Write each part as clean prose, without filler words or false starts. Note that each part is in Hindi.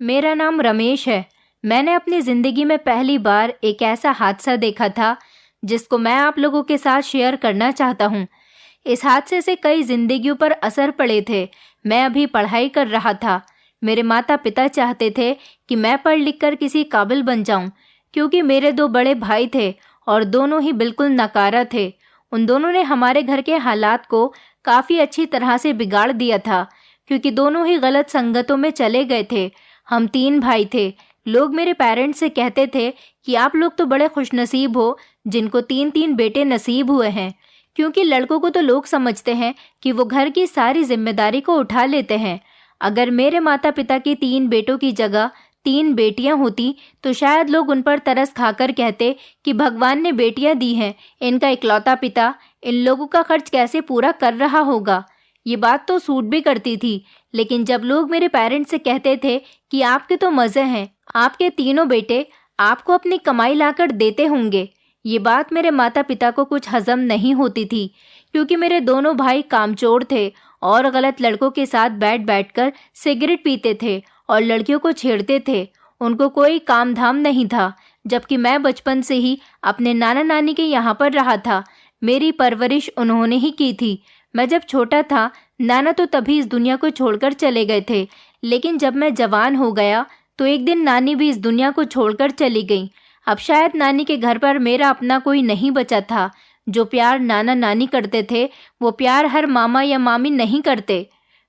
मेरा नाम रमेश है। मैंने अपनी ज़िंदगी में पहली बार एक ऐसा हादसा देखा था जिसको मैं आप लोगों के साथ शेयर करना चाहता हूँ। इस हादसे से कई जिंदगियों पर असर पड़े थे। मैं अभी पढ़ाई कर रहा था। मेरे माता पिता चाहते थे कि मैं पढ़ लिख कर किसी काबिल बन जाऊं, क्योंकि मेरे दो बड़े भाई थे और दोनों ही बिल्कुल नकारा थे। उन दोनों ने हमारे घर के हालात को काफ़ी अच्छी तरह से बिगाड़ दिया था, क्योंकि दोनों ही गलत संगतों में चले गए थे। हम 3 भाई थे। लोग मेरे पेरेंट्स से कहते थे कि आप लोग तो बड़े खुशनसीब हो जिनको 3-3 बेटे नसीब हुए हैं, क्योंकि लड़कों को तो लोग समझते हैं कि वो घर की सारी जिम्मेदारी को उठा लेते हैं। अगर मेरे माता पिता की 3 बेटों की जगह 3 बेटियां होती तो शायद लोग उन पर तरस खाकर कहते कि भगवान ने बेटियां दी हैं, इनका इकलौता पिता इन लोगों का खर्च कैसे पूरा कर रहा होगा। ये बात तो सूट भी करती थी, लेकिन जब लोग मेरे पेरेंट्स से कहते थे कि आपके तो मज़े हैं, आपके तीनों बेटे आपको अपनी कमाई लाकर देते होंगे, ये बात मेरे माता पिता को कुछ हजम नहीं होती थी, क्योंकि मेरे दोनों भाई कामचोर थे और गलत लड़कों के साथ बैठकर सिगरेट पीते थे और लड़कियों को छेड़ते थे। उनको कोई काम धाम नहीं था, जबकि मैं बचपन से ही अपने नाना नानी के यहाँ पर रहा था। मेरी परवरिश उन्होंने ही की थी। मैं जब छोटा था, नाना तो तभी इस दुनिया को छोड़कर चले गए थे, लेकिन जब मैं जवान हो गया तो एक दिन नानी भी इस दुनिया को छोड़कर चली गई। अब शायद नानी के घर पर मेरा अपना कोई नहीं बचा था। जो प्यार नाना नानी करते थे वो प्यार हर मामा या मामी नहीं करते।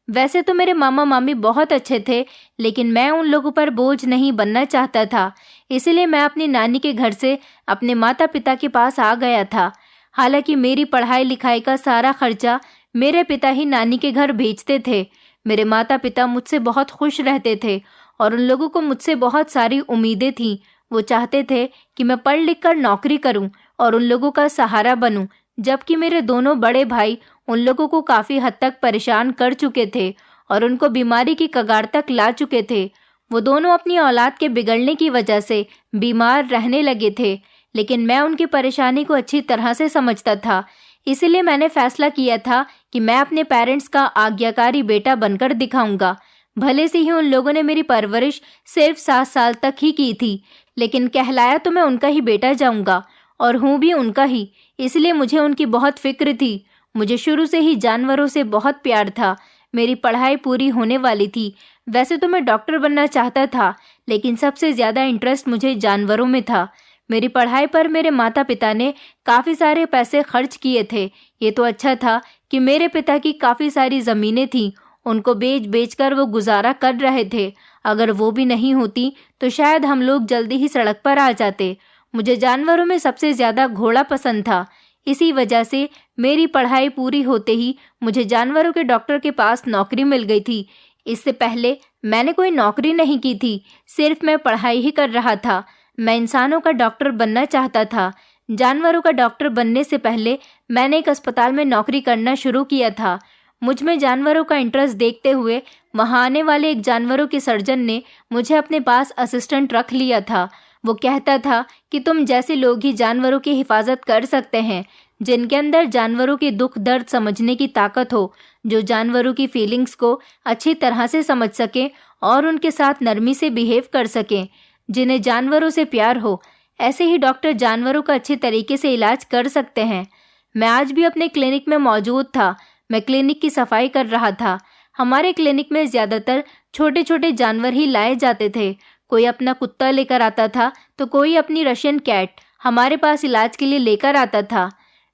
वैसे तो मेरे मामा मामी बहुत अच्छे थे, लेकिन मैं उन लोगों पर बोझ नहीं बनना चाहता था। इसलिए मैं अपनी नानी के घर से अपने माता पिता के पास आ गया था। हालांकि मेरी पढ़ाई लिखाई का सारा खर्चा मेरे पिता ही नानी के घर भेजते थे। मेरे माता पिता मुझसे बहुत खुश रहते थे और उन लोगों को मुझसे बहुत सारी उम्मीदें थीं। वो चाहते थे कि मैं पढ़ लिख कर नौकरी करूं और उन लोगों का सहारा बनूं, जबकि मेरे दोनों बड़े भाई उन लोगों को काफ़ी हद तक परेशान कर चुके थे और उनको बीमारी की कगार तक ला चुके थे। वो दोनों अपनी औलाद के बिगड़ने की वजह से बीमार रहने लगे थे, लेकिन मैं उनकी परेशानी को अच्छी तरह से समझता था। इसलिए मैंने फैसला किया था कि मैं अपने पेरेंट्स का आज्ञाकारी बेटा बनकर दिखाऊंगा। भले से ही उन लोगों ने मेरी परवरिश सिर्फ 7 साल तक ही की थी, लेकिन कहलाया तो मैं उनका ही बेटा जाऊंगा और हूँ भी उनका ही। इसलिए मुझे उनकी बहुत फिक्र थी। मुझे शुरू से ही जानवरों से बहुत प्यार था। मेरी पढ़ाई पूरी होने वाली थी। वैसे तो मैं डॉक्टर बनना चाहता था, लेकिन सबसे ज़्यादा इंटरेस्ट मुझे जानवरों में था। मेरी पढ़ाई पर मेरे माता पिता ने काफ़ी सारे पैसे खर्च किए थे। ये तो अच्छा था कि मेरे पिता की काफ़ी सारी ज़मीनें थीं, उनको बेच कर वो गुजारा कर रहे थे। अगर वो भी नहीं होती तो शायद हम लोग जल्दी ही सड़क पर आ जाते। मुझे जानवरों में सबसे ज़्यादा घोड़ा पसंद था। इसी वजह से मेरी पढ़ाई पूरी होते ही मुझे जानवरों के डॉक्टर के पास नौकरी मिल गई थी। इससे पहले मैंने कोई नौकरी नहीं की थी, सिर्फ मैं पढ़ाई ही कर रहा था। मैं इंसानों का डॉक्टर बनना चाहता था। जानवरों का डॉक्टर बनने से पहले मैंने एक अस्पताल में नौकरी करना शुरू किया था। मुझ में जानवरों का इंटरेस्ट देखते हुए वहाँ आने वाले एक जानवरों के सर्जन ने मुझे अपने पास असिस्टेंट रख लिया था। वो कहता था कि तुम जैसे लोग ही जानवरों की हिफाजत कर सकते हैं, जिनके अंदर जानवरों के दुख दर्द समझने की ताकत हो, जो जानवरों की फीलिंग्स को अच्छी तरह से समझ सकें और उनके साथ नरमी से बिहेव कर सकें, जिन्हें जानवरों से प्यार हो। ऐसे ही डॉक्टर जानवरों का अच्छे तरीके से इलाज कर सकते हैं। मैं आज भी अपने क्लिनिक में मौजूद था। मैं क्लिनिक की सफाई कर रहा था। हमारे क्लिनिक में ज़्यादातर छोटे छोटे जानवर ही लाए जाते थे। कोई अपना कुत्ता लेकर आता था तो कोई अपनी रशियन कैट हमारे पास इलाज के लिए लेकर आता था।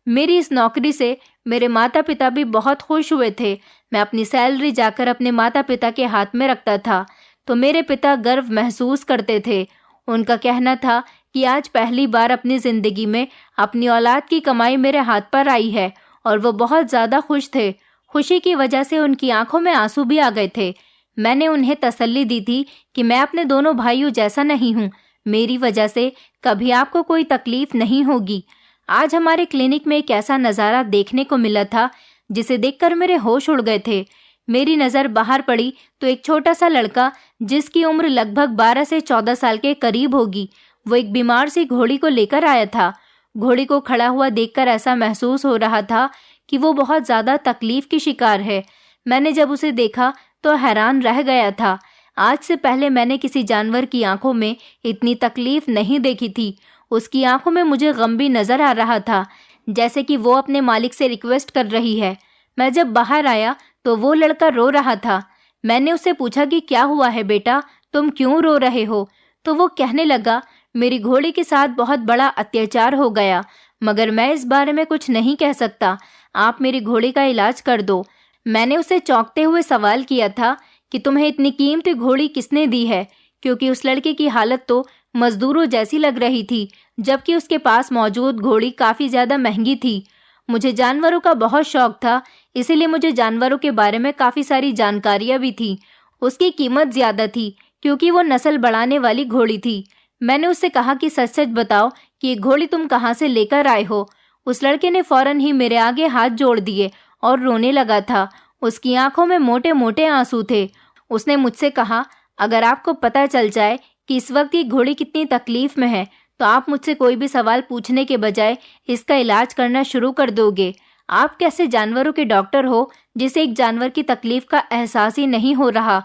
मेरी इस नौकरी से मेरे माता पिता भी बहुत खुश हुए थे। मैं अपनी सैलरी जाकर अपने माता पिता के हाथ में रखता था तो मेरे पिता गर्व महसूस करते थे। उनका कहना था कि आज पहली बार अपनी ज़िंदगी में अपनी औलाद की कमाई मेरे हाथ पर आई है, और वो बहुत ज़्यादा खुश थे। खुशी की वजह से उनकी आंखों में आंसू भी आ गए थे। मैंने उन्हें तसल्ली दी थी कि मैं अपने दोनों भाइयों जैसा नहीं हूँ। मेरी वजह से कभी आपको कोई तकलीफ नहीं होगी। आज हमारे क्लिनिक में एक ऐसा नज़ारा देखने को मिला था जिसे देखकर मेरे होश उड़ गए थे। मेरी नज़र बाहर पड़ी तो एक छोटा सा लड़का, जिसकी उम्र लगभग 12 से 14 साल के करीब होगी, वो एक बीमार सी घोड़ी को लेकर आया था। घोड़ी को खड़ा हुआ देखकर ऐसा महसूस हो रहा था कि वो बहुत ज़्यादा तकलीफ की शिकार है। मैंने जब उसे देखा तो हैरान रह गया था। आज से पहले मैंने किसी जानवर की आंखों में इतनी तकलीफ नहीं देखी थी। उसकी आंखों में मुझे गम भी नजर आ रहा था, जैसे कि वो अपने मालिक से रिक्वेस्ट कर रही है। मैं जब बाहर आया तो वो लड़का रो रहा था। मैंने उससे पूछा कि क्या हुआ है बेटा, तुम क्यों रो रहे हो? तो वो कहने लगा, मेरी घोड़ी के साथ बहुत बड़ा अत्याचार हो गया, मगर मैं इस बारे में कुछ नहीं कह सकता। आप मेरी घोड़ी का इलाज कर दो। मैंने उसे चौंकते हुए सवाल किया था कि तुम्हें इतनी कीमती घोड़ी किसने दी है, क्योंकि उस लड़के की हालत तो मजदूरों जैसी लग रही थी, जबकि उसके पास मौजूद घोड़ी काफ़ी ज़्यादा महंगी थी। मुझे जानवरों का बहुत शौक था, इसीलिए मुझे जानवरों के बारे में काफ़ी सारी जानकारियाँ भी थी। उसकी कीमत ज़्यादा थी क्योंकि वो नस्ल बढ़ाने वाली घोड़ी थी। मैंने उससे कहा कि सच सच बताओ कि ये घोड़ी तुम कहाँ से लेकर आए हो। उस लड़के ने फौरन ही मेरे आगे हाथ जोड़ दिए और रोने लगा था। उसकी आंखों में मोटे मोटे आंसू थे। उसने मुझसे कहा, अगर आपको पता चल जाए कि इस वक्त ये घोड़ी कितनी तकलीफ में है तो आप मुझसे कोई भी सवाल पूछने के बजाय इसका इलाज करना शुरू कर दोगे। आप कैसे जानवरों के डॉक्टर हो जिसे एक जानवर की तकलीफ का एहसास ही नहीं हो रहा?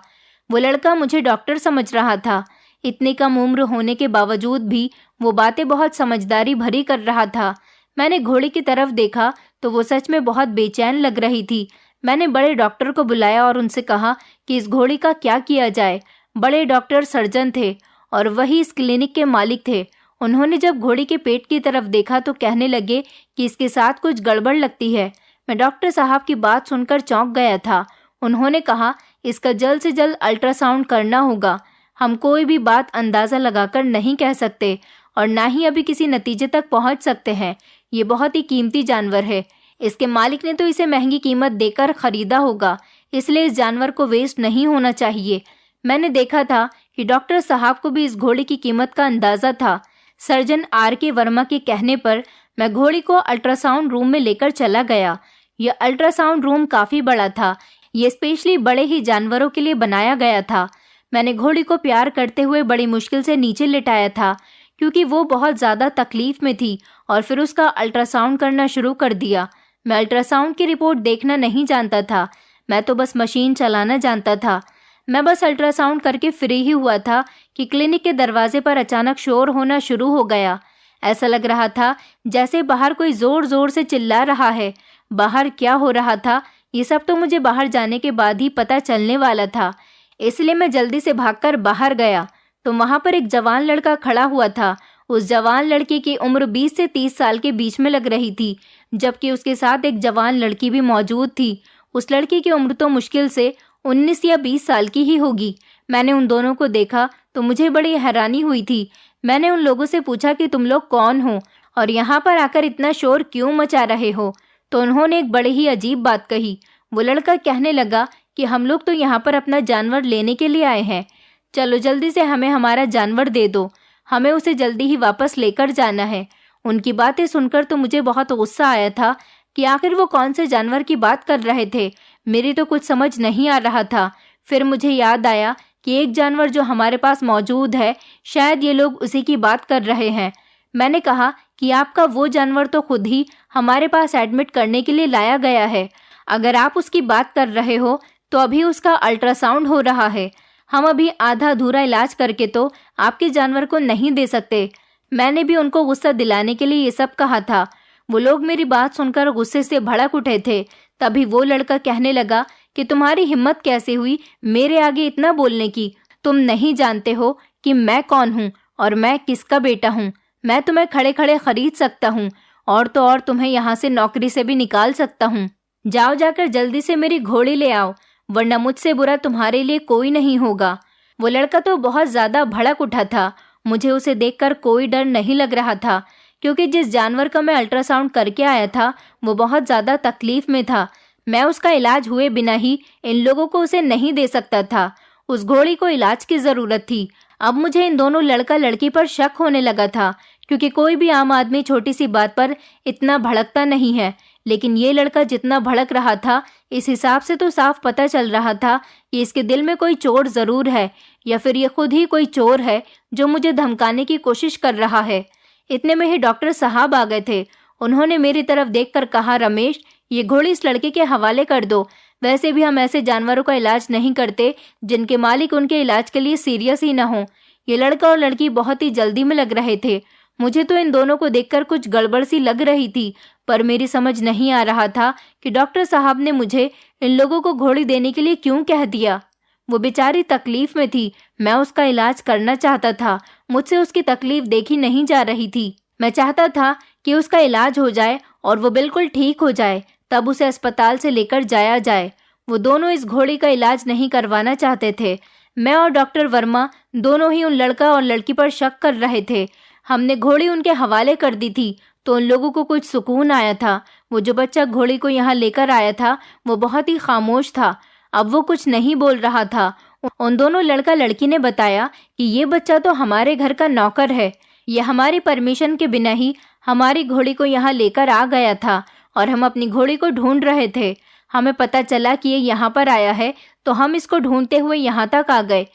वो लड़का मुझे डॉक्टर समझ रहा था। इतनी कम उम्र होने के बावजूद भी वो बातें बहुत समझदारी भरी कर रहा था। मैंने घोड़ी की तरफ देखा तो वो सच में बहुत बेचैन लग रही थी। मैंने बड़े डॉक्टर को बुलाया और उनसे कहा कि इस घोड़ी का क्या किया जाए। बड़े डॉक्टर सर्जन थे और वही इस क्लिनिक के मालिक थे। उन्होंने जब घोड़ी के पेट की तरफ देखा तो कहने लगे कि इसके साथ कुछ गड़बड़ लगती है। मैं डॉक्टर साहब की बात सुनकर चौंक गया था। उन्होंने कहा, इसका जल्द से जल्द अल्ट्रासाउंड करना होगा। हम कोई भी बात अंदाज़ा लगाकर नहीं कह सकते और ना ही अभी किसी नतीजे तक पहुंच सकते हैं। ये बहुत ही कीमती जानवर है। इसके मालिक ने तो इसे महंगी कीमत देकर खरीदा होगा, इसलिए इस जानवर को वेस्ट नहीं होना चाहिए। मैंने देखा था कि डॉक्टर साहब को भी इस घोड़ी की कीमत का अंदाज़ा था। Surgeon R.K. वर्मा के कहने पर मैं घोड़ी को अल्ट्रासाउंड रूम में लेकर चला गया। यह अल्ट्रासाउंड रूम काफ़ी बड़ा था। ये स्पेशली बड़े ही जानवरों के लिए बनाया गया था। मैंने घोड़ी को प्यार करते हुए बड़ी मुश्किल से नीचे लिटाया था क्योंकि वो बहुत ज़्यादा तकलीफ में थी और फिर उसका अल्ट्रासाउंड करना शुरू कर दिया। मैं अल्ट्रासाउंड की रिपोर्ट देखना नहीं जानता था, मैं तो बस मशीन चलाना जानता था। मैं बस अल्ट्रासाउंड करके फ्री ही हुआ था कि क्लिनिक के दरवाजे पर अचानक शोर होना शुरू हो गया। ऐसा लग रहा था जैसे बाहर कोई ज़ोर ज़ोर से चिल्ला रहा है। बाहर क्या हो रहा था ये सब तो मुझे बाहर जाने के बाद ही पता चलने वाला था, इसलिए मैं जल्दी से भागकर बाहर गया तो वहाँ पर एक जवान लड़का खड़ा हुआ था। उस जवान लड़के की उम्र 20 से 30 साल के बीच में लग रही थी, जबकि उसके साथ एक जवान लड़की भी मौजूद थी। उस लड़की की उम्र तो मुश्किल से 19 या 20 साल की ही होगी। मैंने उन दोनों को देखा तो मुझे बड़ी हैरानी हुई थी। मैंने उन लोगों से पूछा कि तुम लोग कौन हो और यहाँ पर आकर इतना शोर क्यों मचा रहे हो? तो उन्होंने एक बड़ी ही अजीब बात कही। वो लड़का कहने लगा कि हम लोग तो यहाँ पर अपना जानवर लेने के लिए आए हैं। चलो जल्दी से हमें हमारा जानवर दे दो, हमें उसे जल्दी ही वापस लेकर जाना है। उनकी बातें सुनकर तो मुझे बहुत गुस्सा आया था कि आखिर वो कौन से जानवर की बात कर रहे थे। मेरी तो कुछ समझ नहीं आ रहा था। फिर मुझे याद आया कि एक जानवर जो हमारे पास मौजूद है, शायद ये लोग उसी की बात कर रहे हैं। मैंने कहा कि आपका वो जानवर तो खुद ही हमारे पास एडमिट करने के लिए लाया गया है। अगर आप उसकी बात कर रहे हो तो अभी उसका अल्ट्रासाउंड हो रहा है। हम अभी आधा अधूरा इलाज करके तो आपके जानवर को नहीं दे सकते। मैंने भी उनको गुस्सा दिलाने के लिए ये सब कहा था। वो लोग मेरी बात सुनकर गुस्से से भड़क उठे थे। तभी वो लड़का कहने लगा कि तुम्हारी हिम्मत कैसे हुई मेरे आगे इतना बोलने की? तुम नहीं जानते हो कि मैं कौन हूँ और मैं किसका बेटा हूँ। मैं तुम्हें खड़े खड़े खरीद सकता हूँ और तो और तुम्हें यहाँ से नौकरी से भी निकाल सकता हूँ। जाओ जाकर जल्दी से मेरी घोड़ी ले आओ, वरना मुझसे बुरा तुम्हारे लिए कोई नहीं होगा। वो लड़का तो बहुत ज़्यादा भड़क उठा था। मुझे उसे देखकर कोई डर नहीं लग रहा था क्योंकि जिस जानवर का मैं अल्ट्रासाउंड करके आया था वो बहुत ज़्यादा तकलीफ में था। मैं उसका इलाज हुए बिना ही इन लोगों को उसे नहीं दे सकता था। उस घोड़ी को इलाज की ज़रूरत थी। अब मुझे इन दोनों लड़का लड़की पर शक होने लगा था क्योंकि कोई भी आम आदमी छोटी सी बात पर इतना भड़कता नहीं है, लेकिन ये लड़का जितना भड़क रहा था इस हिसाब से तो साफ पता चल रहा था कि इसके दिल में कोई चोर ज़रूर है या फिर ये खुद ही कोई चोर है जो मुझे धमकाने की कोशिश कर रहा है। इतने में ही डॉक्टर साहब आ गए थे। उन्होंने मेरी तरफ देखकर कहा, रमेश, ये घोड़ी इस लड़के के हवाले कर दो। वैसे भी हम ऐसे जानवरों का इलाज नहीं करते जिनके मालिक उनके इलाज के लिए सीरियस ही ना हो। ये लड़का और लड़की बहुत ही जल्दी में लग रहे थे। मुझे तो इन दोनों को देखकर कुछ गड़बड़ सी लग रही थी, पर मेरी समझ नहीं आ रहा था कि डॉक्टर साहब ने मुझे इन लोगों को घोड़ी देने के लिए क्यों कह दिया। वो बेचारी तकलीफ में थी, मैं उसका इलाज करना चाहता था। मुझसे उसकी तकलीफ देखी नहीं जा रही थी। मैं चाहता था कि उसका इलाज हो जाए और वो बिल्कुल ठीक हो जाए, तब उसे अस्पताल से लेकर जाया जाए। वो दोनों इस घोड़ी का इलाज नहीं करवाना चाहते थे। मैं और डॉक्टर वर्मा दोनों ही उन लड़का और लड़की पर शक कर रहे थे। हमने घोड़ी उनके हवाले कर दी थी तो उन लोगों को कुछ सुकून आया था। वो जो बच्चा घोड़ी को यहाँ लेकर आया था वो बहुत ही खामोश था। अब वो कुछ नहीं बोल रहा था। उन दोनों लड़का लड़की ने बताया कि ये बच्चा तो हमारे घर का नौकर है। ये हमारी परमिशन के बिना ही हमारी घोड़ी को यहाँ लेकर आ गया था और हम अपनी घोड़ी को ढूंढ रहे थे। हमें पता चला कि ये यहाँ पर आया है तो हम इसको ढूंढते हुए यहाँ तक आ गए।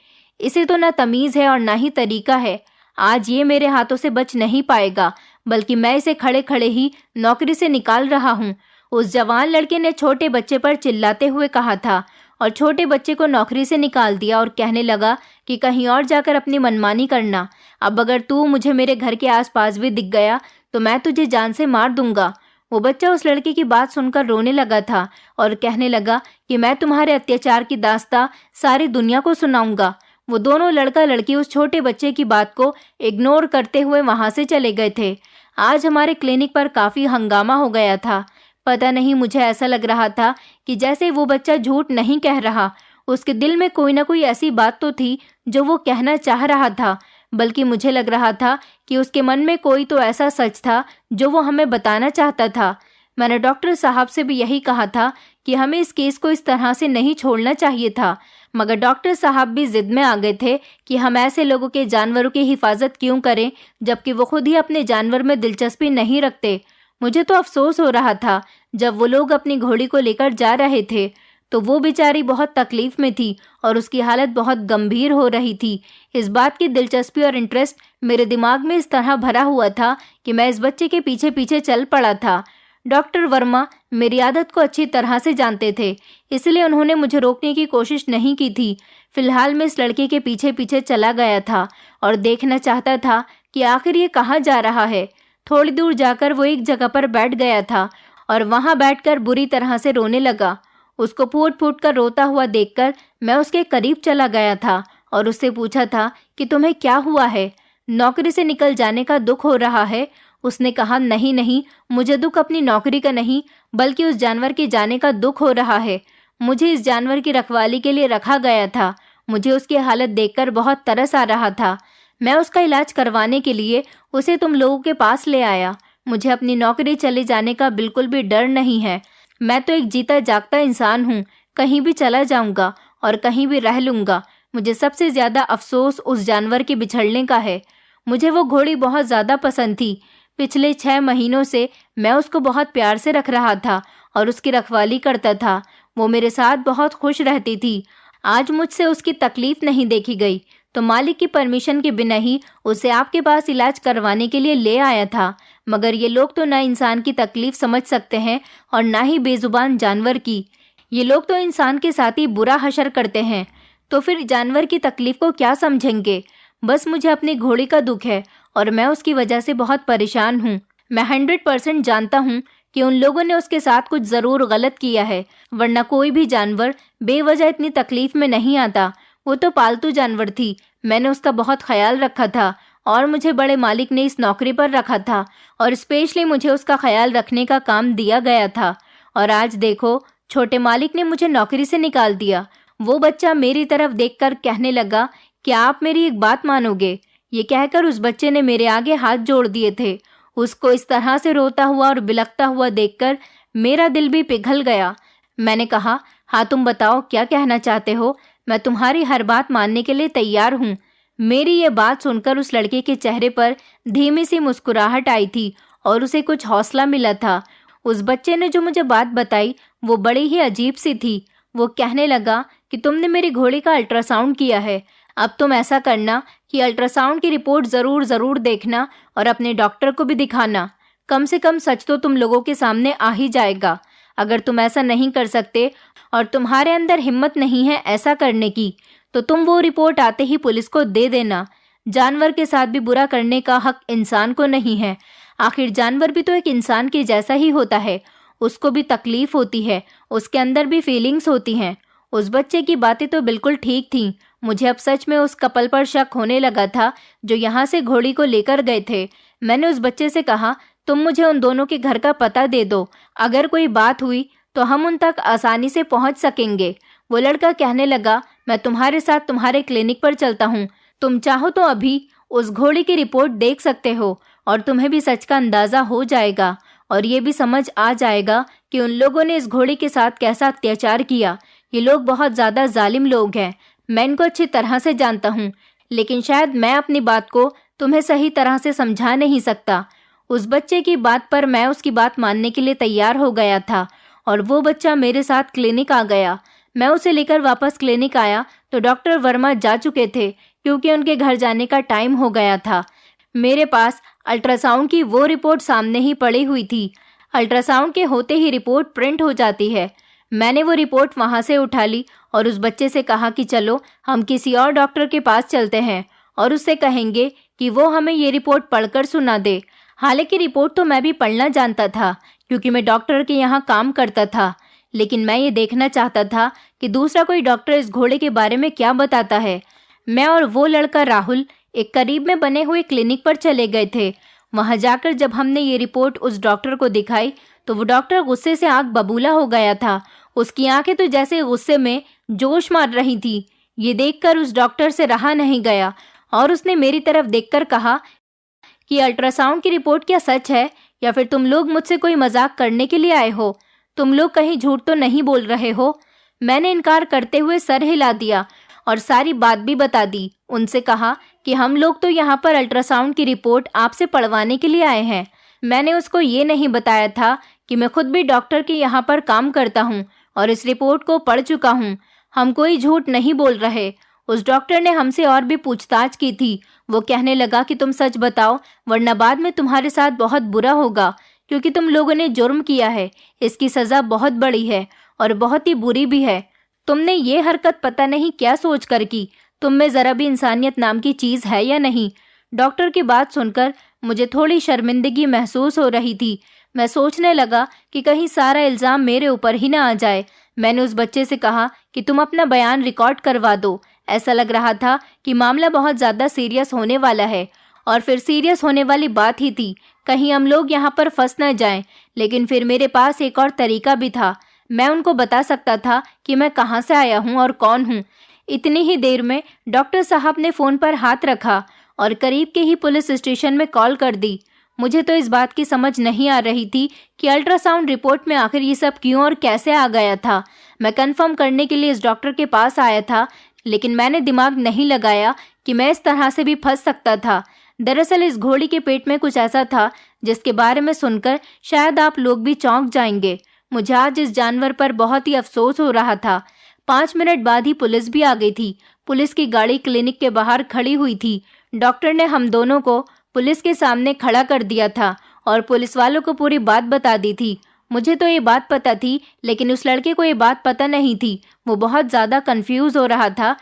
इसे तो ना तमीज़ है और ना ही तरीका है। आज ये मेरे हाथों से बच नहीं पाएगा, बल्कि मैं इसे खड़े खड़े ही नौकरी से निकाल रहा हूँ। उस जवान लड़के ने छोटे बच्चे पर चिल्लाते हुए कहा था और छोटे बच्चे को नौकरी से निकाल दिया और कहने लगा कि कहीं और जाकर अपनी मनमानी करना। अब अगर तू मुझे मेरे घर के आसपास भी दिख गया तो मैं तुझे जान से मार दूंगा। वो बच्चा उस लड़के की बात सुनकर रोने लगा था और कहने लगा कि मैं तुम्हारे अत्याचार की दास्तां सारी दुनिया को सुनाऊंगा। वो दोनों लड़का लड़की उस छोटे बच्चे की बात को इग्नोर करते हुए वहां से चले गए थे। आज हमारे क्लिनिक पर काफ़ी हंगामा हो गया था। पता नहीं, मुझे ऐसा लग रहा था कि जैसे वो बच्चा झूठ नहीं कह रहा। उसके दिल में कोई ना कोई ऐसी बात तो थी जो वो कहना चाह रहा था, बल्कि मुझे लग रहा था कि उसके मन में कोई तो ऐसा सच था जो वो हमें बताना चाहता था। मैंने डॉक्टर साहब से भी यही कहा था कि हमें इस केस को इस तरह से नहीं छोड़ना चाहिए था, मगर डॉक्टर साहब भी जिद में आ गए थे कि हम ऐसे लोगों के जानवरों की हिफाजत क्यों करें जबकि वो खुद ही अपने जानवर में दिलचस्पी नहीं रखते। मुझे तो अफसोस हो रहा था जब वो लोग अपनी घोड़ी को लेकर जा रहे थे तो वो बेचारी बहुत तकलीफ में थी और उसकी हालत बहुत गंभीर हो रही थी। इस बात की दिलचस्पी और इंटरेस्ट मेरे दिमाग में इस तरह भरा हुआ था कि मैं इस बच्चे के पीछे पीछे चल पड़ा था। डॉक्टर वर्मा मेरी आदत को अच्छी तरह से जानते थे, इसलिए उन्होंने मुझे रोकने की कोशिश नहीं की थी। फिलहाल मैं इस लड़के के पीछे पीछे चला गया था और देखना चाहता था कि आखिर ये कहाँ जा रहा है। थोड़ी दूर जाकर वो एक जगह पर बैठ गया था और वहां बैठकर बुरी तरह से रोने लगा। उसको फूट फूट कर रोता हुआ देखकर मैं उसके करीब चला गया था और उससे पूछा था कि तुम्हें क्या हुआ है, नौकरी से निकल जाने का दुख हो रहा है। उसने कहा, नहीं नहीं, मुझे दुख अपनी नौकरी का नहीं बल्कि उस जानवर के जाने का दुख हो रहा है। मुझे इस जानवर की रखवाली के लिए रखा गया था। मुझे उसकी हालत देखकर बहुत तरस आ रहा था। मैं उसका इलाज करवाने के लिए उसे तुम लोगों के पास ले आया। मुझे अपनी नौकरी चले जाने का बिल्कुल भी डर नहीं है। मैं तो एक जीता जागता इंसान हूँ, कहीं भी चला जाऊंगा और कहीं भी रह लूंगा। मुझे सबसे ज्यादा अफसोस उस जानवर के बिछड़ने का है। मुझे वो घोड़ी बहुत ज्यादा पसंद थी। पिछले 6 महीनों से मैं उसको बहुत प्यार से रख रहा था और उसकी रखवाली करता था। वो मेरे साथ बहुत खुश रहती थी। आज मुझसे उसकी तकलीफ नहीं देखी गई तो मालिक की परमिशन के बिना ही उसे आपके पास इलाज करवाने के लिए ले आया था। मगर ये लोग तो ना इंसान की तकलीफ समझ सकते हैं और ना ही बेजुबान जानवर की। ये लोग तो इंसान के साथ ही बुरा हशर करते हैं, तो फिर जानवर की तकलीफ को क्या समझेंगे। बस मुझे अपनी घोड़ी का दुख है और मैं उसकी वजह से बहुत परेशान हूँ। मैं 100% जानता हूँ कि उन लोगों ने उसके साथ कुछ ज़रूर गलत किया है, वरना कोई भी जानवर बेवजह इतनी तकलीफ में नहीं आता। वो तो पालतू जानवर थी, मैंने उसका बहुत ख्याल रखा था और मुझे बड़े मालिक ने इस नौकरी पर रखा था और स्पेशली मुझे उसका ख्याल रखने का काम दिया गया था। और आज देखो, छोटे मालिक ने मुझे नौकरी से निकाल दिया। वो बच्चा मेरी तरफ देखकर कहने लगा, क्या आप मेरी एक बात मानोगे? ये कहकर उस बच्चे ने मेरे आगे हाथ जोड़ दिए थे। उसको इस तरह से रोता हुआ और बिलखता हुआ देखकर मेरा दिल भी पिघल गया। मैंने कहा, हाँ तुम बताओ क्या कहना चाहते हो, मैं तुम्हारी हर बात मानने के लिए तैयार हूँ। मेरी ये बात सुनकर उस लड़के के चेहरे पर धीमी सी मुस्कुराहट आई थी और उसे कुछ हौसला मिला था। उस बच्चे ने जो मुझे बात बताई वो बड़ी ही अजीब सी थी। वो कहने लगा कि तुमने मेरी घोड़ी का अल्ट्रासाउंड किया है। अब तुम ऐसा करना कि अल्ट्रासाउंड की रिपोर्ट ज़रूर देखना और अपने डॉक्टर को भी दिखाना। कम से कम सच तो तुम लोगों के सामने आ ही जाएगा। अगर तुम ऐसा नहीं कर सकते और तुम्हारे अंदर हिम्मत नहीं है ऐसा करने की, तो तुम वो रिपोर्ट आते ही पुलिस को दे देना। जानवर के साथ भी बुरा करने का हक इंसान को नहीं है। आखिर जानवर भी तो एक इंसान के जैसा ही होता है, उसको भी तकलीफ होती है, उसके अंदर भी फीलिंग्स होती हैं। उस बच्चे की बातें तो बिल्कुल ठीक थीं। मुझे अब सच में उस कपल पर शक होने लगा था जो यहाँ से घोड़ी को लेकर गए थे। मैंने उस बच्चे से कहा, तुम मुझे उन दोनों के घर का पता दे दो, अगर कोई बात हुई तो हम उन तक आसानी से पहुंच सकेंगे। वो लड़का कहने लगा, मैं तुम्हारे साथ तुम्हारे क्लिनिक पर चलता हूँ। तुम चाहो तो अभी उस घोड़ी की रिपोर्ट देख सकते हो और तुम्हें भी सच का अंदाजा हो जाएगा और ये भी समझ आ जाएगा कि उन लोगों ने इस घोड़ी के साथ कैसा अत्याचार किया। ये लोग बहुत ज़्यादा जालिम लोग हैं। मैं इनको अच्छी तरह से जानता हूँ, लेकिन शायद मैं अपनी बात को तुम्हें सही तरह से समझा नहीं सकता। उस बच्चे की बात पर मैं उसकी बात मानने के लिए तैयार हो गया था और वो बच्चा मेरे साथ क्लिनिक आ गया। मैं उसे लेकर वापस क्लिनिक आया तो डॉक्टर वर्मा जा चुके थे क्योंकि उनके घर जाने का टाइम हो गया था। मेरे पास अल्ट्रासाउंड की वो रिपोर्ट सामने ही पड़ी हुई थी। अल्ट्रासाउंड के होते ही रिपोर्ट प्रिंट हो जाती है। मैंने वो रिपोर्ट वहाँ से उठा ली और उस बच्चे से कहा कि चलो हम किसी और डॉक्टर के पास चलते हैं और उससे कहेंगे कि वो हमें ये रिपोर्ट पढ़कर सुना दे। हालांकि रिपोर्ट तो मैं भी पढ़ना जानता था क्योंकि मैं डॉक्टर के यहाँ काम करता था, लेकिन मैं ये देखना चाहता था कि दूसरा कोई डॉक्टर इस घोड़े के बारे में क्या बताता है। मैं और वो लड़का राहुल एक करीब में बने हुए क्लिनिक पर चले गए थे। वहाँ जाकर जब हमने ये रिपोर्ट उस डॉक्टर को दिखाई तो वो डॉक्टर गुस्से से आंख बबूला हो गया था। उसकी आंखें तो जैसे गुस्से में जोश मार रही थी। ये देखकर उस डॉक्टर से रहा नहीं गया और उसने मेरी तरफ देखकर कहा कि अल्ट्रासाउंड की रिपोर्ट क्या सच है या फिर तुम लोग मुझसे कोई मजाक करने के लिए आए हो? तुम लोग कहीं झूठ तो नहीं बोल रहे हो? मैंने इनकार करते हुए सर हिला दिया और सारी बात भी बता दी। उनसे कहा कि हम लोग तो यहाँ पर अल्ट्रासाउंड की रिपोर्ट आपसे पढ़वाने के लिए आए हैं। मैंने उसको ये नहीं बताया था कि मैं खुद भी डॉक्टर के यहाँ पर काम करता हूँ और इस रिपोर्ट को पढ़ चुका हूँ। हम कोई झूठ नहीं बोल रहे। उस डॉक्टर ने हमसे और भी पूछताछ की थी। वो कहने लगा कि तुम सच बताओ वरना बाद में तुम्हारे साथ बहुत बुरा होगा, क्योंकि तुम लोगों ने जुर्म किया है। इसकी सज़ा बहुत बड़ी है और बहुत ही बुरी भी है। तुमने ये हरकत पता नहीं क्या सोच कर की। तुम में ज़रा भी इंसानियत नाम की चीज़ है या नहीं? डॉक्टर की बात सुनकर मुझे थोड़ी शर्मिंदगी महसूस हो रही थी। मैं सोचने लगा कि कहीं सारा इल्ज़ाम मेरे ऊपर ही ना आ जाए। मैंने उस बच्चे से कहा कि तुम अपना बयान रिकॉर्ड करवा दो। ऐसा लग रहा था कि मामला बहुत ज़्यादा सीरियस होने वाला है और फिर सीरियस होने वाली बात ही थी। कहीं हम लोग यहाँ पर फंस न जाएं। लेकिन फिर मेरे पास एक और तरीका भी था। मैं उनको बता सकता था कि मैं कहाँ से आया हूँ और कौन हूँ। इतनी ही देर में डॉक्टर साहब ने फ़ोन पर हाथ रखा और करीब के ही पुलिस स्टेशन में कॉल कर दी। मुझे तो इस बात की समझ नहीं आ रही थी कि अल्ट्रासाउंड रिपोर्ट में आखिर ये सब क्यों और कैसे आ गया था। मैं कंफर्म करने के लिए इस डॉक्टर के पास आया था, लेकिन मैंने दिमाग नहीं लगाया कि मैं इस तरह से भी फंस सकता था। दरअसल इस घोड़ी के पेट में कुछ ऐसा था जिसके बारे में सुनकर शायद आप लोग भी चौंक जाएंगे। मुझे आज इस जानवर पर बहुत ही अफसोस हो रहा था। 5 मिनट बाद ही पुलिस भी आ गई थी। पुलिस की गाड़ी क्लिनिक के बाहर खड़ी हुई थी। डॉक्टर ने हम दोनों को पुलिस के सामने खड़ा कर दिया था और पुलिस वालों को पूरी बात बता दी थी। मुझे तो ये बात पता थी, लेकिन उस लड़के को ये बात पता नहीं थी। वो बहुत ज़्यादा कंफ्यूज हो रहा था।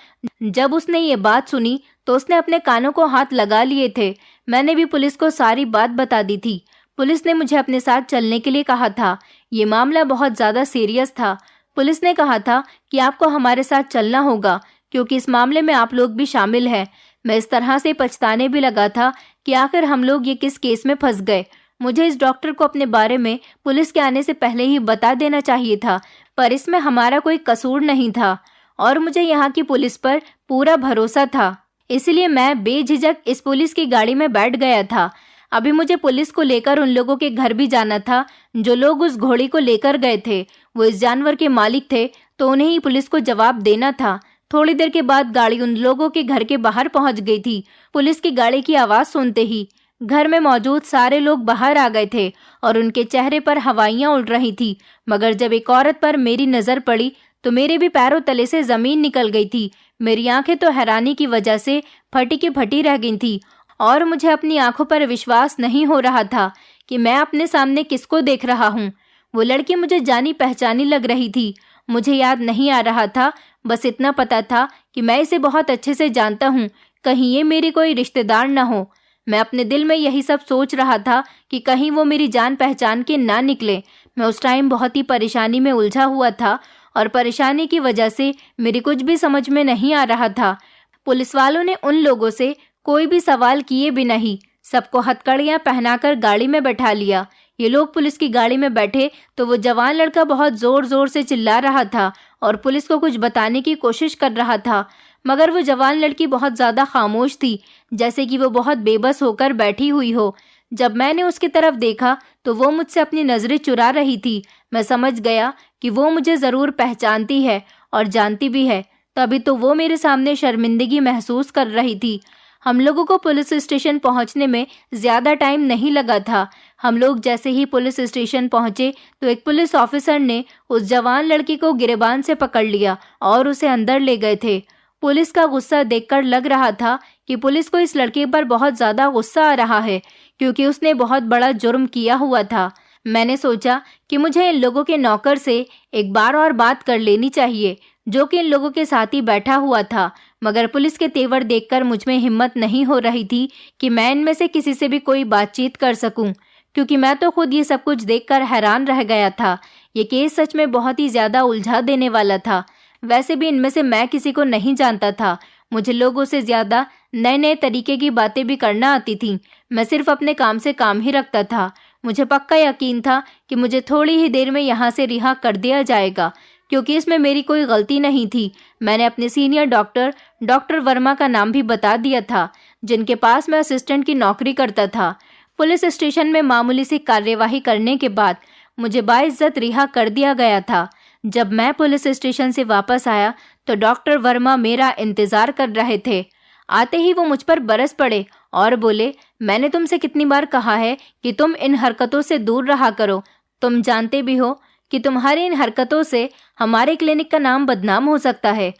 जब उसने ये बात सुनी तो उसने अपने कानों को हाथ लगा लिए थे। मैंने भी पुलिस को सारी बात बता दी थी। पुलिस ने मुझे अपने साथ चलने के लिए कहा था। ये मामला बहुत ज़्यादा सीरियस था। पुलिस ने कहा था कि आपको हमारे साथ चलना होगा क्योंकि इस मामले में आप लोग भी शामिल हैं। मैं इस तरह से पछताने भी लगा था कि आखिर हम लोग ये किस केस में फंस गए। मुझे इस डॉक्टर को अपने बारे में पुलिस के आने से पहले ही बता देना चाहिए था, पर इसमें हमारा कोई कसूर नहीं था और मुझे यहाँ की पुलिस पर पूरा भरोसा था। इसलिए मैं बेझिझक इस पुलिस की गाड़ी में बैठ गया था। अभी मुझे पुलिस को लेकर उन लोगों के घर भी जाना था जो लोग उस घोड़ी को लेकर गए थे। वो इस जानवर के मालिक थे, तो उन्हें ही पुलिस को जवाब देना था। थोड़ी देर के बाद गाड़ी उन लोगों के घर के बाहर पहुंच गई थी। पुलिस की गाड़ी की आवाज़ सुनते ही घर में मौजूद सारे लोग बाहर आ गए थे और उनके चेहरे पर हवाइयाँ उड़ रही थी। मगर जब एक औरत पर मेरी नज़र पड़ी तो मेरे भी पैरों तले से ज़मीन निकल गई थी। मेरी आंखें तो हैरानी की वजह से फटी की फटी रह गई थी और मुझे अपनी आंखों पर विश्वास नहीं हो रहा था कि मैं अपने सामने किसको देख रहा हूँ। वो लड़की मुझे जानी पहचानी लग रही थी। मुझे याद नहीं आ रहा था, बस इतना पता था कि मैं इसे बहुत अच्छे से जानता हूँ, कहीं ये मेरी कोई रिश्तेदार न हो। मैं अपने दिल में यही सब सोच रहा था कि कहीं वो मेरी जान पहचान के ना निकले। मैं उस टाइम बहुत ही परेशानी में उलझा हुआ था और परेशानी की वजह से मेरी कुछ भी समझ में नहीं आ रहा था। पुलिस वालों ने उन लोगों से कोई भी सवाल किए भी नहीं, सबको हथकड़ियां पहनाकर गाड़ी में बैठा लिया। ये लोग पुलिस की गाड़ी में बैठे तो वो जवान लड़का बहुत जोर जोर से चिल्ला रहा था और पुलिस को कुछ बताने की कोशिश कर रहा था, मगर वो जवान लड़की बहुत ज्यादा खामोश थी, जैसे कि वो बहुत बेबस होकर बैठी हुई हो। जब मैंने उसकी तरफ देखा तो वो मुझसे अपनी नजरें चुरा रही थी। मैं समझ गया कि वो मुझे जरूर पहचानती है और जानती भी है, तभी तो वो मेरे सामने शर्मिंदगी महसूस कर रही थी। हम लोगों को पुलिस स्टेशन पहुंचने में ज्यादा टाइम नहीं लगा था। हम लोग जैसे ही पुलिस स्टेशन पहुंचे तो एक पुलिस ऑफिसर ने उस जवान लड़की को गिरेबान से पकड़ लिया और उसे अंदर ले गए थे। पुलिस का गुस्सा देखकर लग रहा था कि पुलिस को इस लड़के पर बहुत ज्यादा गुस्सा आ रहा है, क्योंकि उसने बहुत बड़ा जुर्म किया हुआ था। मैंने सोचा कि मुझे इन लोगों के नौकर से एक बार और बात कर लेनी चाहिए, जो कि इन लोगों के साथ ही बैठा हुआ था, मगर पुलिस के तेवर देखकर मुझ में हिम्मत नहीं हो रही थी कि मैं इनमें से किसी से भी कोई बातचीत कर सकूं, क्योंकि मैं तो खुद ये सब कुछ देखकर हैरान रह गया था। ये केस सच में बहुत ही ज्यादा उलझा देने वाला था। वैसे भी इनमें से मैं किसी को नहीं जानता था। मुझे लोगों से ज्यादा नए नए तरीके की बातें भी करना आती थी। मैं सिर्फ अपने काम से काम ही रखता था। मुझे पक्का यकीन था कि मुझे थोड़ी ही देर में यहाँ से रिहा कर दिया जाएगा, क्योंकि इसमें मेरी कोई गलती नहीं थी। मैंने अपने सीनियर डॉक्टर वर्मा का नाम भी बता दिया था, जिनके पास मैं असिस्टेंट की नौकरी करता था। पुलिस स्टेशन में मामूली सी कार्यवाही करने के बाद मुझे बाइज्जत रिहा कर दिया गया था। जब मैं पुलिस स्टेशन से वापस आया तो डॉक्टर वर्मा मेरा इंतजार कर रहे थे। आते ही वो मुझ पर बरस पड़े और बोले, मैंने तुमसे कितनी बार कहा है कि तुम इन हरकतों से दूर रहा करो। तुम जानते भी हो कि तुम्हारी इन हरकतों से हमारे क्लिनिक का नाम बदनाम हो सकता है,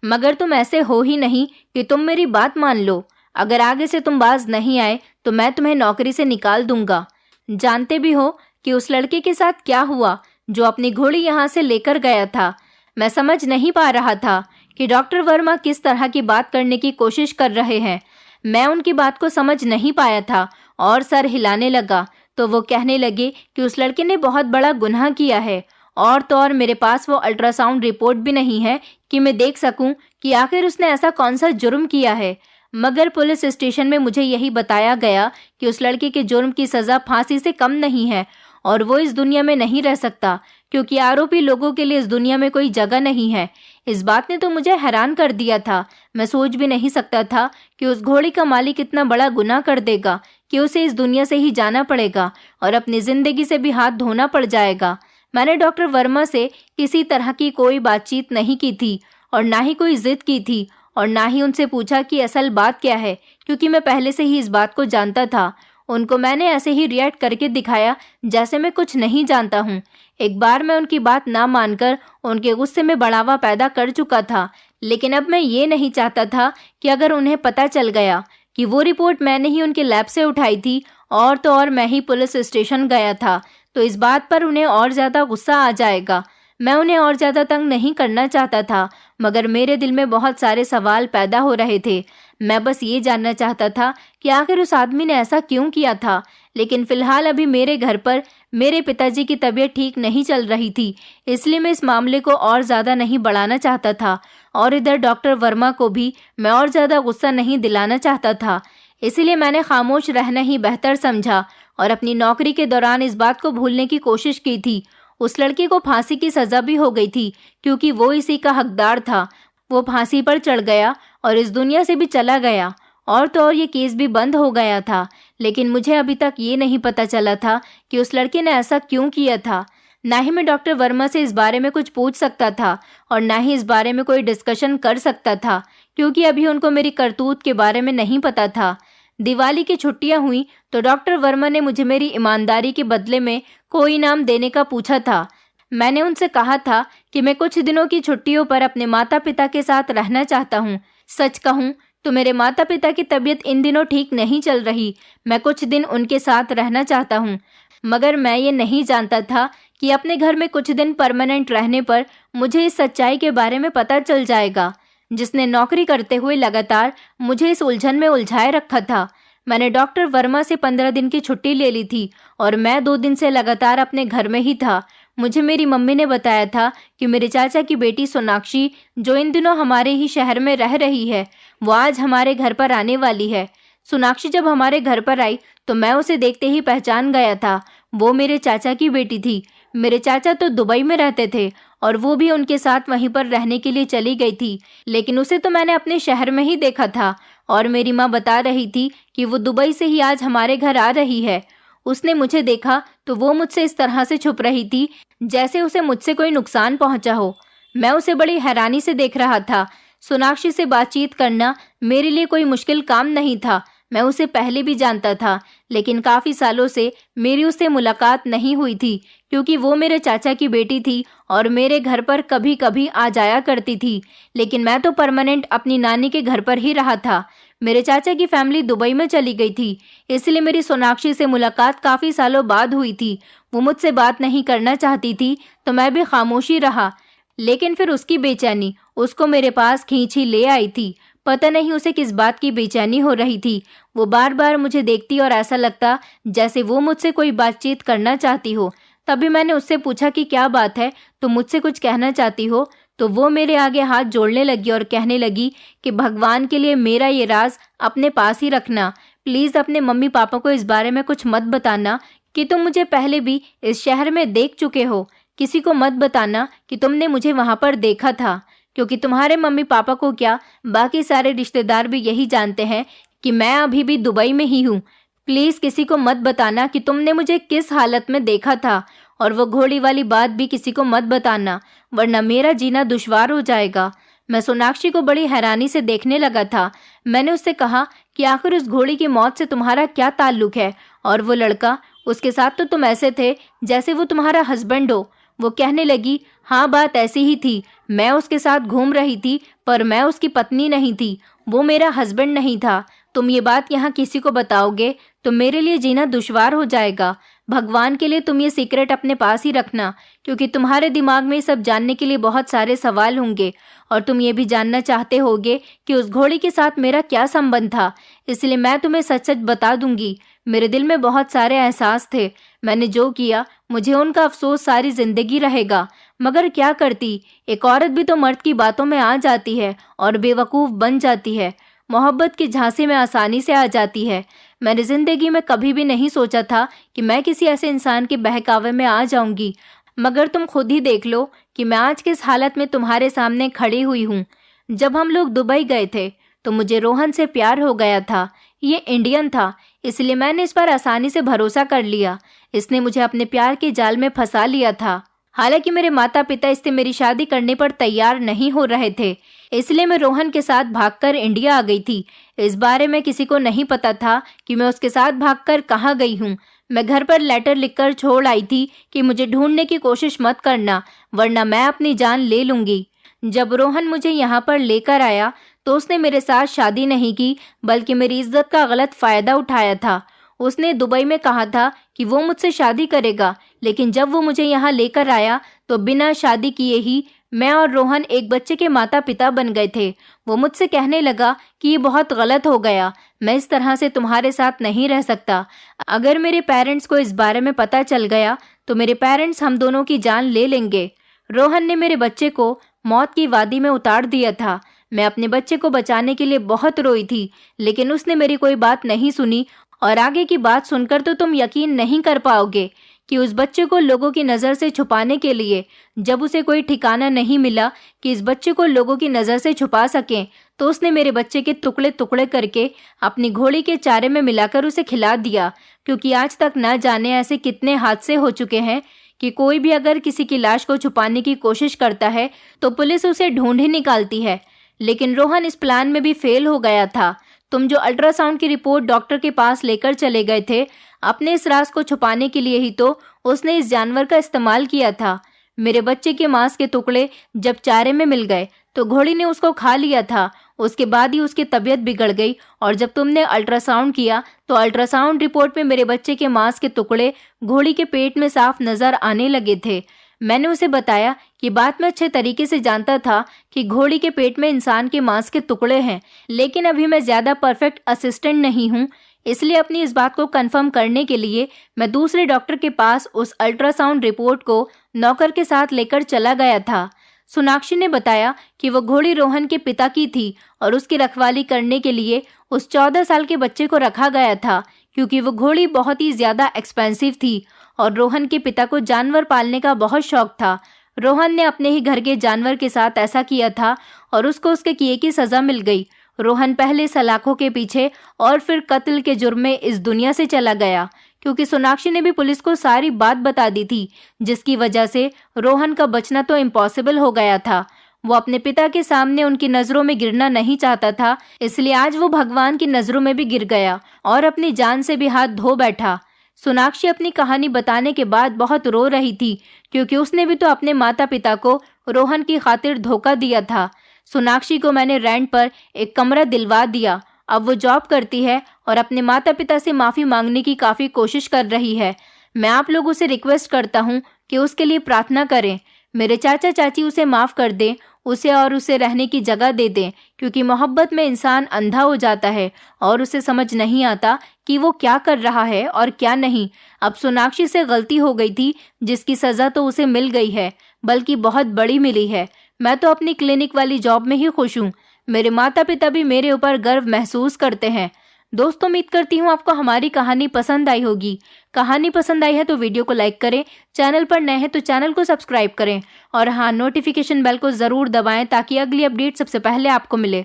मगर तुम ऐसे हो ही नहीं कि तुम मेरी बात मान लो। अगर आगे से तुम बाज नहीं आए तो मैं तुम्हें नौकरी से निकाल दूंगा। जानते भी हो कि उस लड़के के साथ क्या हुआ जो अपनी घोड़ी यहाँ से लेकर गया था। मैं समझ नहीं पा रहा था कि डॉक्टर वर्मा किस तरह की बात करने की कोशिश कर रहे हैं। मैं उनकी बात को समझ नहीं पाया था और सर हिलाने लगा तो वो कहने लगे कि उस लड़के ने बहुत बड़ा गुनाह किया है, और तो और मेरे पास वो अल्ट्रासाउंड रिपोर्ट भी नहीं है कि मैं देख सकूं कि आखिर उसने ऐसा कौन सा जुर्म किया है। मगर पुलिस स्टेशन में मुझे यही बताया गया कि उस लड़के के जुर्म की सजा फांसी से कम नहीं है और वो इस दुनिया में नहीं रह सकता, क्योंकि आरोपी लोगों के लिए इस दुनिया में कोई जगह नहीं है। इस बात ने तो मुझे हैरान कर दिया था। मैं सोच भी नहीं सकता था कि उस घोड़ी का मालिक इतना बड़ा गुनाह कर देगा कि उसे इस दुनिया से ही जाना पड़ेगा और अपनी जिंदगी से भी हाथ धोना पड़ जाएगा। मैंने डॉक्टर वर्मा से किसी तरह की कोई बातचीत नहीं की थी और ना ही कोई जिद की थी और ना ही उनसे पूछा कि असल बात क्या है, क्योंकि मैं पहले से ही इस बात को जानता था। उनको मैंने ऐसे ही रिएक्ट करके दिखाया जैसे मैं कुछ नहीं जानता हूँ। एक बार मैं उनकी बात ना मानकर उनके गुस्से में बढ़ावा पैदा कर चुका था, लेकिन अब मैं ये नहीं चाहता था कि अगर उन्हें पता चल गया कि वो रिपोर्ट मैंने ही उनके लैब से उठाई थी और तो और मैं ही पुलिस स्टेशन गया था, तो इस बात पर उन्हें और ज्यादा गुस्सा आ जाएगा। मैं उन्हें और ज्यादा तंग नहीं करना चाहता था, मगर मेरे दिल में बहुत सारे सवाल पैदा हो रहे थे। मैं बस ये जानना चाहता था कि आखिर उस आदमी ने ऐसा क्यों किया था। लेकिन फिलहाल अभी मेरे घर पर मेरे पिताजी की तबीयत ठीक नहीं चल रही थी, इसलिए मैं इस मामले को और ज्यादा नहीं बढ़ाना चाहता था और इधर डॉक्टर वर्मा को भी मैं और ज्यादा गुस्सा नहीं दिलाना चाहता था। इसलिए मैंने खामोश रहना ही बेहतर समझा और अपनी नौकरी के दौरान इस बात को भूलने की कोशिश की थी। उस लड़के को फांसी की सजा भी हो गई थी, क्योंकि वो इसी का हकदार था। वो फांसी पर चढ़ गया और इस दुनिया से भी चला गया, और तो और ये केस भी बंद हो गया था। लेकिन मुझे अभी तक ये नहीं पता चला था कि उस लड़के ने ऐसा क्यों किया था। ना ही मैं डॉक्टर वर्मा से इस बारे में कुछ पूछ सकता था और ना ही इस बारे में कोई डिस्कशन कर सकता था, क्योंकि अभी उनको मेरी करतूत के बारे में नहीं पता था। दिवाली की छुट्टियां हुई तो डॉक्टर वर्मा ने मुझे मेरी ईमानदारी के बदले में कोई इनाम देने का पूछा था। मैंने उनसे कहा था कि मैं कुछ दिनों की छुट्टियों पर अपने माता पिता के साथ रहना चाहता हूँ। सच कहूँ तो मेरे माता पिता की तबीयत इन दिनों ठीक नहीं चल रही। मैं कुछ दिन उनके साथ रहना चाहता हूँ, मगर मैं ये नहीं जानता था कि अपने घर में कुछ दिन परमानेंट रहने पर मुझे इस सच्चाई के बारे में पता चल जाएगा, जिसने नौकरी करते हुए लगातार मुझे इस उलझन में उलझाए रखा था। मैंने डॉक्टर वर्मा से 15 दिन की छुट्टी ले ली थी और मैं 2 दिन से लगातार अपने घर में ही था। मुझे मेरी मम्मी ने बताया था कि मेरे चाचा की बेटी सोनाक्षी, जो इन दिनों हमारे ही शहर में रह रही है, वो आज हमारे घर पर आने वाली है। सोनाक्षी जब हमारे घर पर आई तो मैं उसे देखते ही पहचान गया था। वो मेरे चाचा की बेटी थी। मेरे चाचा तो दुबई में रहते थे और वो भी उनके साथ वहीं पर रहने के लिए चली गई थी, लेकिन उसे तो मैंने अपने शहर में ही देखा था। और मेरी माँ बता रही थी कि वो दुबई से ही आज हमारे घर आ रही है। उसने मुझे देखा तो वो मुझसे इस तरह से छुप रही थी जैसे उसे मुझसे कोई नुकसान पहुंचा हो। मैं उसे बड़ी हैरानी से देख रहा था। सोनाक्षी से बातचीत करना मेरे लिए कोई मुश्किल काम नहीं था। मैं उसे पहले भी जानता था, लेकिन काफ़ी सालों से मेरी उससे मुलाकात नहीं हुई थी, क्योंकि वो मेरे चाचा की बेटी थी और मेरे घर पर कभी कभी आ जाया करती थी। लेकिन मैं तो परमानेंट अपनी नानी के घर पर ही रहा था। मेरे चाचा की फैमिली दुबई में चली गई थी, इसलिए मेरी सोनाक्षी से मुलाकात काफ़ी सालों बाद हुई थी। वो मुझसे बात नहीं करना चाहती थी तो मैं भी खामोशी रहा, लेकिन फिर उसकी बेचैनी उसको मेरे पास खींच ही ले आई थी। पता नहीं उसे किस बात की बेचैनी हो रही थी। वो बार बार मुझे देखती और ऐसा लगता जैसे वो मुझसे कोई बातचीत करना चाहती हो। तभी मैंने उससे पूछा कि क्या बात है, तुम मुझसे कुछ कहना चाहती हो? तो वो मेरे आगे हाथ जोड़ने लगी और कहने लगी कि भगवान के लिए मेरा ये राज अपने पास ही रखना। प्लीज़ अपने मम्मी पापा को इस बारे में कुछ मत बताना कि तुम मुझे पहले भी इस शहर में देख चुके हो। किसी को मत बताना कि तुमने मुझे वहाँ पर देखा था, क्योंकि तुम्हारे मम्मी पापा को क्या, बाकी सारे रिश्तेदार भी यही जानते हैं कि मैं अभी भी दुबई में ही हूँ। प्लीज़ किसी को मत बताना कि तुमने मुझे किस हालत में देखा था, और वो घोड़ी वाली बात भी किसी को मत बताना, वरना मेरा जीना दुश्वार हो जाएगा। मैं सोनाक्षी को बड़ी हैरानी से देखने लगा था। मैंने उससे कहा कि आखिर उस घोड़ी की मौत से तुम्हारा क्या ताल्लुक है, और वो लड़का, उसके साथ तो तुम ऐसे थे जैसे वो तुम्हारा हस्बैंड हो। वो कहने लगी, हाँ बात ऐसी ही थी। मैं उसके साथ घूम रही थी, पर मैं उसकी पत्नी नहीं थी, वो मेरा हस्बैंड नहीं था। तुम ये बात यहाँ किसी को बताओगे तो मेरे लिए जीना दुश्वार हो जाएगा। भगवान के लिए तुम ये सीक्रेट अपने पास ही रखना, क्योंकि तुम्हारे दिमाग में सब जानने के लिए बहुत सारे सवाल होंगे, और तुम ये भी जानना चाहते होगे कि उस घोड़ी के साथ मेरा क्या संबंध था। इसलिए मैं तुम्हें सच सच बता दूंगी। मेरे दिल में बहुत सारे एहसास थे। मैंने जो किया, मुझे उनका अफसोस सारी जिंदगी रहेगा। मगर क्या करती, एक औरत भी तो मर्द की बातों में आ जाती है और बेवकूफ़ बन जाती है। मोहब्बत की झांसे में आसानी से आ जाती है। मैंने ज़िंदगी में कभी भी नहीं सोचा था कि मैं किसी ऐसे इंसान के बहकावे में आ जाऊंगी। मगर तुम खुद ही देख लो कि मैं आज किस हालत में तुम्हारे सामने खड़ी हुई हूँ। जब हम लोग दुबई गए थे तो मुझे रोहन से प्यार हो गया था। ये इंडियन था, इसलिए मैंने इस पर आसानी से भरोसा कर लिया। इसने मुझे अपने प्यार के जाल में फंसा लिया था। हालांकि मेरे माता पिता इससे मेरी शादी करने पर तैयार नहीं हो रहे थे, इसलिए मैं रोहन के साथ भागकर इंडिया आ गई थी। इस बारे में किसी को नहीं पता था कि मैं उसके साथ भागकर कहाँ गई हूँ। मैं घर पर लेटर लिखकर छोड़ आई थी कि मुझे ढूंढने की कोशिश मत करना, वरना मैं अपनी जान ले लूंगी। जब रोहन मुझे यहाँ पर लेकर आया तो उसने मेरे साथ शादी नहीं की, बल्कि मेरी इज्जत का गलत फ़ायदा उठाया था। उसने दुबई में कहा था कि वो मुझसे शादी करेगा, लेकिन जब वो मुझे यहाँ लेकर आया तो बिना शादी किए ही मैं और रोहन एक बच्चे के माता पिता बन गए थे। वो मुझसे कहने लगा कि ये बहुत गलत हो गया, मैं इस तरह से तुम्हारे साथ नहीं रह सकता। अगर मेरे पेरेंट्स को इस बारे में पता चल गया तो मेरे पेरेंट्स हम दोनों की जान ले लेंगे। रोहन ने मेरे बच्चे को मौत की वादी में उतार दिया था। मैं अपने बच्चे को बचाने के लिए बहुत रोई थी, लेकिन उसने मेरी कोई बात नहीं सुनी। और आगे की बात सुनकर तो तुम यकीन नहीं कर पाओगे कि उस बच्चे को लोगों की नज़र से छुपाने के लिए, जब उसे कोई ठिकाना नहीं मिला कि इस बच्चे को लोगों की नज़र से छुपा सकें, तो उसने मेरे बच्चे के टुकड़े टुकड़े करके अपनी घोड़ी के चारे में मिलाकर उसे खिला दिया। क्योंकि आज तक न जाने ऐसे कितने हादसे हो चुके हैं कि कोई भी अगर किसी की लाश को छुपाने की कोशिश करता है तो पुलिस उसे ढूंढ ही निकालती है। लेकिन रोहन इस प्लान में भी फेल हो गया था। तुम जो अल्ट्रासाउंड की रिपोर्ट डॉक्टर के पास लेकर चले गए थे, अपने इस राज को छुपाने के लिए ही तो उसने इस जानवर का इस्तेमाल किया था। मेरे बच्चे के मांस के टुकड़े जब चारे में मिल गए तो घोड़ी ने उसको खा लिया था। उसके बाद ही उसकी तबीयत बिगड़ गई और जब तुमने अल्ट्रासाउंड किया तो अल्ट्रासाउंड रिपोर्ट में मेरे बच्चे के मांस के टुकड़े घोड़ी के पेट में साफ नजर आने लगे थे। मैंने उसे बताया कि बात मैं अच्छे तरीके से जानता था कि घोड़ी के पेट में इंसान के मांस के टुकड़े हैं, लेकिन अभी मैं ज्यादा परफेक्ट असिस्टेंट नहीं हूँ, इसलिए अपनी इस बात को कंफर्म करने के लिए मैं दूसरे डॉक्टर के पास उस अल्ट्रासाउंड रिपोर्ट को नौकर के साथ लेकर चला गया था। सोनाक्षी ने बताया कि वो घोड़ी रोहन के पिता की थी और उसकी रखवाली करने के लिए उस 14 साल के बच्चे को रखा गया था, क्योंकि वो घोड़ी बहुत ही ज्यादा एक्सपेंसिव थी और रोहन के पिता को जानवर पालने का बहुत शौक था। रोहन ने अपने ही घर के जानवर के साथ ऐसा किया था और उसको उसके किए की सजा मिल गई। रोहन पहले सलाखों के पीछे और फिर कत्ल के जुर्म में इस दुनिया से चला गया, क्योंकि सोनाक्षी ने भी पुलिस को सारी बात बता दी थी, जिसकी वजह से रोहन का बचना तो इम्पॉसिबल हो गया था। वो अपने पिता के सामने उनकी नजरों में गिरना नहीं चाहता था, इसलिए आज वो भगवान की नजरों में भी गिर गया और अपनी जान से भी हाथ धो बैठा। सोनाक्षी अपनी कहानी बताने के बाद बहुत रो रही थी, क्योंकि उसने भी तो अपने माता पिता को रोहन की खातिर धोखा दिया था। सोनाक्षी को मैंने रेंट पर एक कमरा दिलवा दिया। अब वो जॉब करती है और अपने माता पिता से माफ़ी मांगने की काफ़ी कोशिश कर रही है। मैं आप लोगों से रिक्वेस्ट करता हूँ कि उसके लिए प्रार्थना करें। मेरे चाचा चाची उसे माफ़ कर दें, उसे और उसे रहने की जगह दे दें, क्योंकि मोहब्बत में इंसान अंधा हो जाता है और उसे समझ नहीं आता कि वो क्या कर रहा है और क्या नहीं। अब सोनाक्षी से गलती हो गई थी, जिसकी सज़ा तो उसे मिल गई है, बल्कि बहुत बड़ी मिली है। मैं तो अपनी क्लिनिक वाली जॉब में ही खुश हूँ। मेरे माता पिता भी मेरे ऊपर गर्व महसूस करते हैं। दोस्तों, उम्मीद करती हूँ आपको हमारी कहानी पसंद आई होगी। कहानी पसंद आई है तो वीडियो को लाइक करें, चैनल पर नए हैं तो चैनल को सब्सक्राइब करें और हाँ, नोटिफिकेशन बेल को ज़रूर दबाएं ताकि अगली अपडेट सबसे पहले आपको मिले।